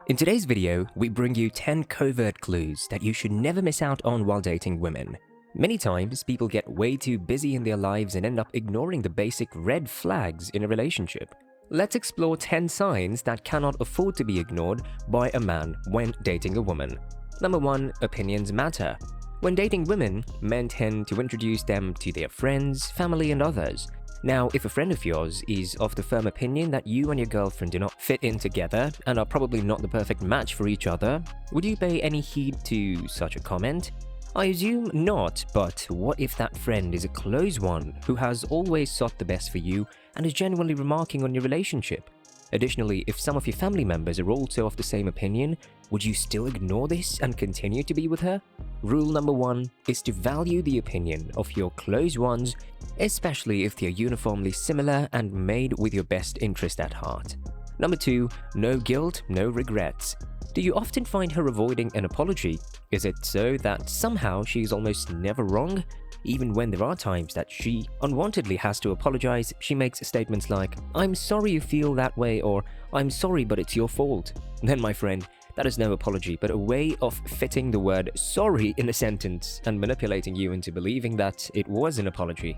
In today's video, we bring you 10 covert clues that you should never miss out on while dating women. Many times, people get way too busy in their lives and end up ignoring the basic red flags in a relationship. Let's explore 10 signs that cannot afford to be ignored by a man when dating a woman. Number 1. Opinions matter. When dating women, men tend to introduce them to their friends, family, and others. Now, if a friend of yours is of the firm opinion that you and your girlfriend do not fit in together and are probably not the perfect match for each other, would you pay any heed to such a comment? I assume not, but what if that friend is a close one who has always sought the best for you and is genuinely remarking on your relationship? Additionally, if some of your family members are also of the same opinion, would you still ignore this and continue to be with her? Rule number 1 is to value the opinion of your close ones, especially if they are uniformly similar and made with your best interest at heart. Number 2, no guilt, no regrets. Do you often find her avoiding an apology? Is it so that somehow she is almost never wrong? Even when there are times that she unwantedly has to apologize, she makes statements like, "I'm sorry you feel that way," or "I'm sorry but it's your fault." Then, my friend, that is no apology, but a way of fitting the word sorry in a sentence and manipulating you into believing that it was an apology.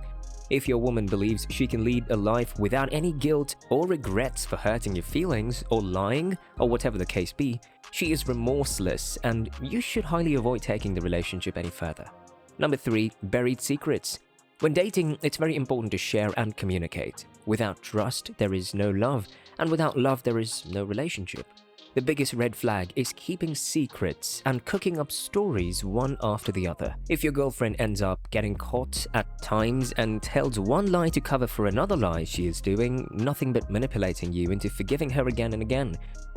If your woman believes she can lead a life without any guilt or regrets for hurting your feelings or lying or whatever the case be, she is remorseless and you should highly avoid taking the relationship any further. Number 3, buried secrets. When dating, it's very important to share and communicate. Without trust, there is no love, and without love, there is no relationship. The biggest red flag is keeping secrets and cooking up stories one after the other. If your girlfriend ends up getting caught at times and tells one lie to cover for another lie, she is doing nothing but manipulating you into forgiving her again and again.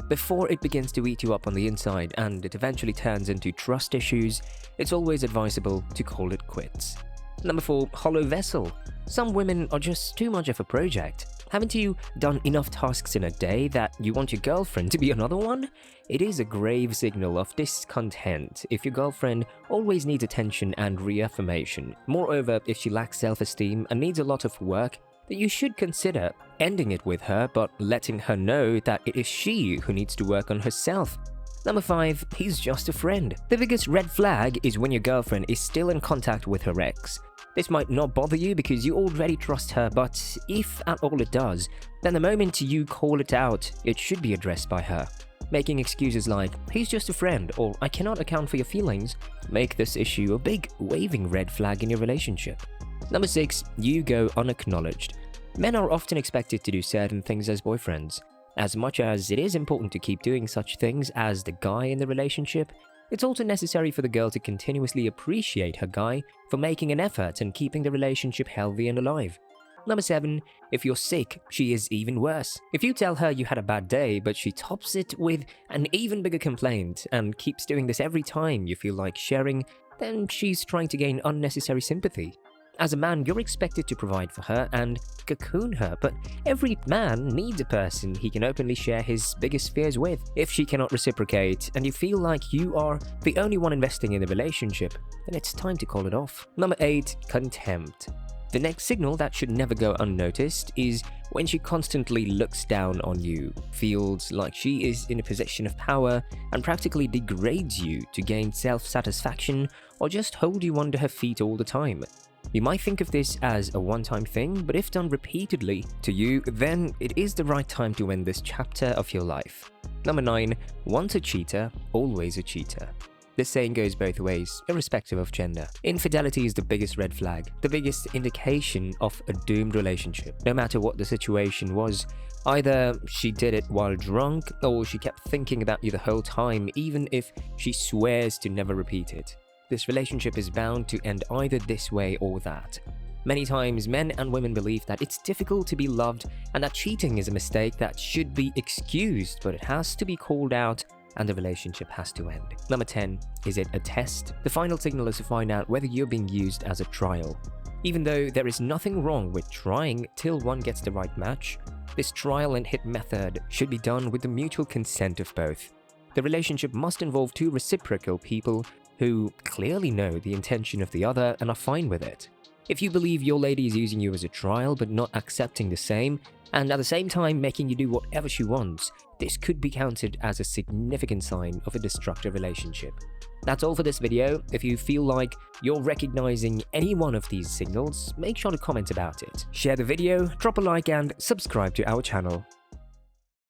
Before it begins to eat you up on the inside and it eventually turns into trust issues, it's always advisable to call it quits. Number 4, hollow vessel. Some women are just too much of a project. Haven't you done enough tasks in a day that you want your girlfriend to be another one? It is a grave signal of discontent if your girlfriend always needs attention and reaffirmation. Moreover, if she lacks self-esteem and needs a lot of work, then you should consider ending it with her but letting her know that it is she who needs to work on herself. Number 5, he's just a friend. The biggest red flag is when your girlfriend is still in contact with her ex. This might not bother you because you already trust her, but if at all it does, then the moment you call it out, it should be addressed by her. Making excuses like, "He's just a friend," or "I cannot account for your feelings," make this issue a big waving red flag in your relationship. Number 6, you go unacknowledged. Men are often expected to do certain things as boyfriends. As much as it is important to keep doing such things as the guy in the relationship, it's also necessary for the girl to continuously appreciate her guy for making an effort and keeping the relationship healthy and alive. Number 7, if you're sick, she is even worse. If you tell her you had a bad day, but she tops it with an even bigger complaint and keeps doing this every time you feel like sharing, then she's trying to gain unnecessary sympathy. As a man, you're expected to provide for her and cocoon her, but every man needs a person he can openly share his biggest fears with. If she cannot reciprocate and you feel like you are the only one investing in the relationship, then it's time to call it off. Number 8, contempt. The next signal that should never go unnoticed is when she constantly looks down on you, feels like she is in a position of power, and practically degrades you to gain self-satisfaction or just hold you under her feet all the time. You might think of this as a one-time thing, but if done repeatedly to you, then it is the right time to end this chapter of your life. Number 9, once a cheater, always a cheater. This saying goes both ways, irrespective of gender. Infidelity is the biggest red flag, the biggest indication of a doomed relationship. No matter what the situation was, either she did it while drunk, or she kept thinking about you the whole time, even if she swears to never repeat it. This relationship is bound to end either this way or that. Many times, men and women believe that it's difficult to be loved and that cheating is a mistake that should be excused, but it has to be called out and the relationship has to end. Number 10, is it a test? The final signal is to find out whether you're being used as a trial. Even though there is nothing wrong with trying till one gets the right match, this trial and hit method should be done with the mutual consent of both. The relationship must involve two reciprocal people who clearly know the intention of the other and are fine with it. If you believe your lady is using you as a trial but not accepting the same, and at the same time making you do whatever she wants, this could be counted as a significant sign of a destructive relationship. That's all for this video. If you feel like you're recognizing any one of these signals, make sure to comment about it. Share the video, drop a like, and subscribe to our channel.